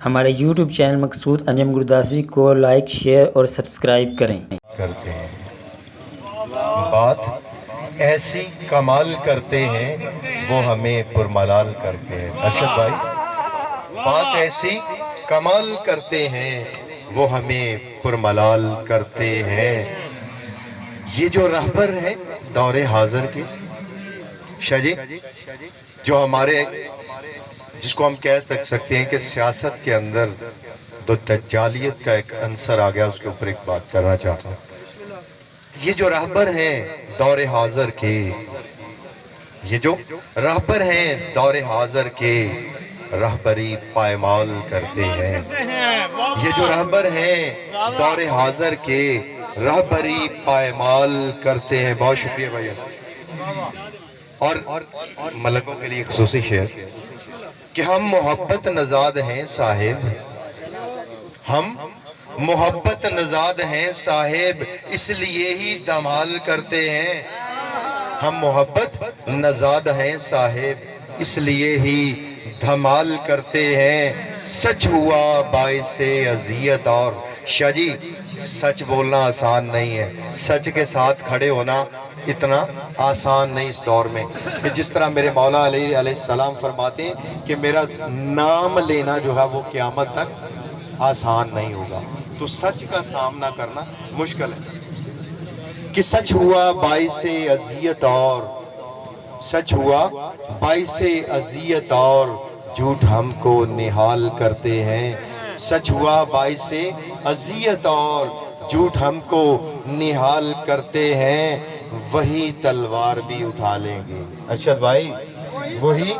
ہمارے YouTube channel مقصود انجم گرداسوی کو like, share اور سبسکرائب کریں۔ کرتے ہیں بات ایسی کمال کرتے ہیں وہ ہمیں پرملال کرتے ہیں۔ ارشد بھائی، بات ایسی کمال کرتے ہیں وہ ہمیں پرملال کرتے ہیں۔ یہ جو رہبر ہیں دور حاضر کے شاہ جی، جو ہمارے جس کو ہم کہہ سکتے ہیں کہ سیاست کے اندر دو دجالیت کا ایک عنصر آ گیا، اس کے اوپر ایک بات کرنا چاہتا ہوں۔ یہ جو رہبر ہیں دور حاضر کے، یہ جو رہبر ہیں دور حاضر کے، رہبری پائمال کرتے ہیں۔ یہ جو رہبر ہیں دور حاضر کے، رہبری پائمال کرتے ہیں۔ بہت شکریہ بھائی۔ اور ملکوں کے لیے خصوصی شعر کہ ہم محبت نژاد ہیں صاحب، ہم محبت نژاد ہیں صاحب، اس لیے ہی دھمال کرتے ہیں۔ ہم محبت نژاد ہیں صاحب، اس لیے ہی دھمال کرتے ہیں۔ سچ ہوا باعث اذیت اور شاہ جی، سچ بولنا آسان نہیں ہے، سچ کے ساتھ کھڑے ہونا اتنا آسان نہیں اس دور میں، کہ جس طرح میرے مولا علیہ السلام فرماتے ہیں کہ میرا نام لینا جو ہے وہ قیامت تک آسان نہیں ہوگا، تو سچ کا سامنا کرنا مشکل ہے۔ کہ سچ ہوا باعث اذیت اور سچ ہوا باعث اذیت اور جھوٹ ہم کو نہال کرتے ہیں۔ سچ ہوا باعث اذیت اور جھوٹ ہم کو نہال کرتے ہیں۔ وہی تلوار بھی اٹھا لیں گے ارشد بھائی، وہی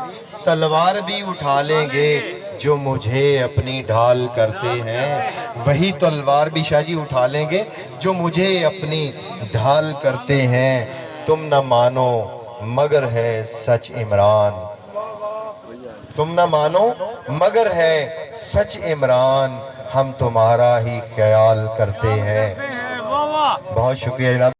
تلوار بھی اٹھا لیں گے جو مجھے اپنی ڈھال کرتے ہیں۔ وہی تلوار بھی شاہ جی اٹھا لیں گے جو مجھے اپنی ڈھال کرتے ہیں۔ تم نہ مانو مگر ہے سچ عمران، تم نہ مانو مگر ہے سچ عمران، ہم تمہارا ہی خیال کرتے ہیں۔ بہت شکریہ جناب۔